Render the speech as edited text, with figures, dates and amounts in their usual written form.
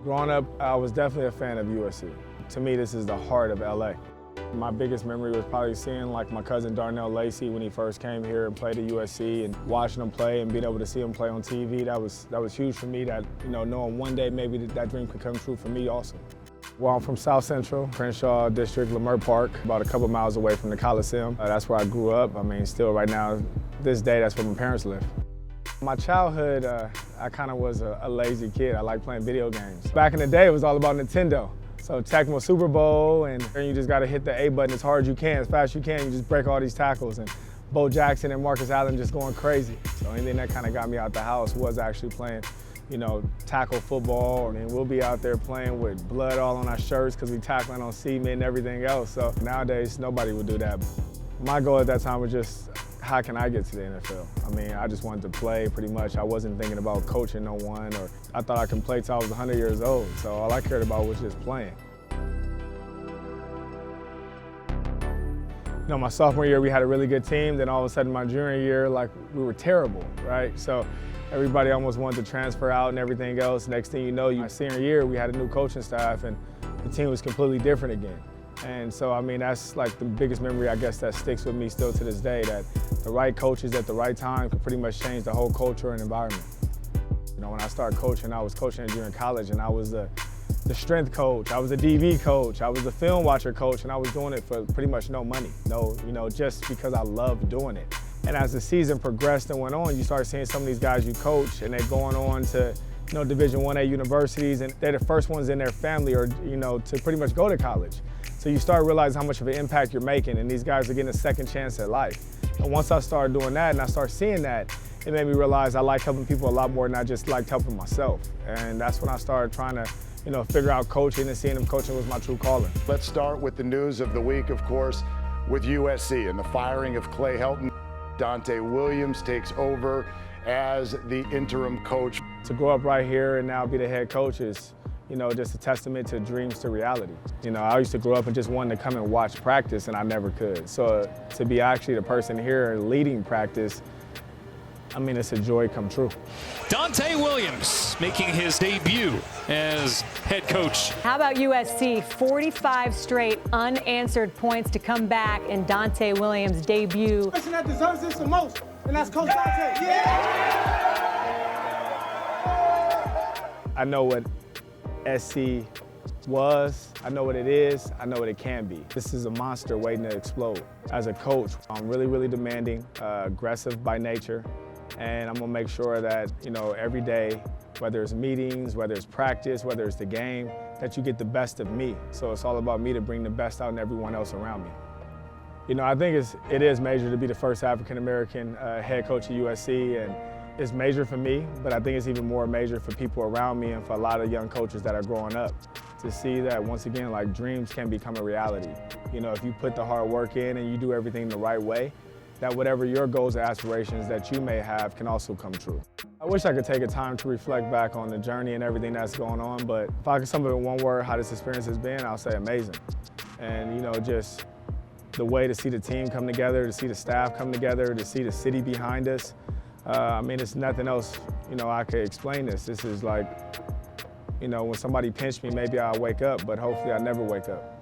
Growing up, I was definitely a fan of USC. To me, this is the heart of LA. My biggest memory was probably seeing like my cousin Darnell Lacey when he first came here and played at USC, and watching him play and being able to see him play on TV. That was huge for me, that, you know, knowing one day maybe that dream could come true for me also. Well, I'm from South Central, Crenshaw District, Leimert Park, about a couple miles away from the Coliseum. That's where I grew up. I mean, still right now, this day, that's where my parents live. My childhood, I kind of was a lazy kid. I liked playing video games. Back in the day, it was all about Nintendo. So Tecmo Super Bowl, and you just got to hit the A button as hard as you can, as fast as you can. You just break all these tackles, and Bo Jackson and Marcus Allen just going crazy. So anything that kind of got me out the house was actually playing, you know, tackle football. And we'll be out there playing with blood all on our shirts because we tackling on cement and everything else. So nowadays, nobody would do that. My goal at that time was just, how can I get to the NFL? I mean, I just wanted to play pretty much. I wasn't thinking about coaching no one, or I thought I could play till I was 100 years old. So all I cared about was just playing. You know, my sophomore year, we had a really good team. Then all of a sudden, my junior year, like, we were terrible, right? So everybody almost wanted to transfer out and everything else. Next thing you know, my senior year, we had a new coaching staff, and the team was completely different again. And so, I mean, that's like the biggest memory, I guess, that sticks with me still to this day, that the right coaches at the right time could pretty much change the whole culture and environment. You know, when I started coaching, I was coaching during college, and I was the strength coach, I was a DV coach, I was the film watcher coach, and I was doing it for pretty much no money, just because I loved doing it. And as the season progressed and went on, you start seeing some of these guys you coach, and they're going on to, Division I universities, and they're the first ones in their family, or, to pretty much go to college. So you start realizing how much of an impact you're making, and these guys are getting a second chance at life. And once I started doing that and I started seeing that, it made me realize I like helping people a lot more than I just liked helping myself. And that's when I started trying to, figure out coaching, and seeing if coaching was my true calling. Let's start with the news of the week, of course, with USC and the firing of Clay Helton. Donte Williams takes over as the interim coach. To grow up right here and now be the head coach is, just a testament to dreams to reality. I used to grow up and just wanted to come and watch practice, and I never could. So to be actually the person here leading practice, I mean, it's a joy come true. Donte Williams making his debut as head coach. How about USC? 45 straight unanswered points to come back in Donte Williams' debut. The person that deserves this the most, and that's Coach Donte. Yeah! I know what SC was, I know what it is, I know what it can be. This is a monster waiting to explode. As a coach, I'm really, really demanding, aggressive by nature, and I'm gonna make sure that, every day, whether it's meetings, whether it's practice, whether it's the game, that you get the best of me. So it's all about me to bring the best out in everyone else around me. I think it is major to be the first African-American head coach at USC, and it's major for me, but I think it's even more major for people around me and for a lot of young coaches that are growing up, to see that, once again, like, dreams can become a reality. If you put the hard work in and you do everything the right way, that whatever your goals and aspirations that you may have can also come true. I wish I could take a time to reflect back on the journey and everything that's going on, but if I could sum it in one word, how this experience has been, I'll say amazing. And, just the way to see the team come together, to see the staff come together, to see the city behind us. I mean, it's nothing else, I could explain this. This is like, when somebody pinched me, maybe I'll wake up, but hopefully I never wake up.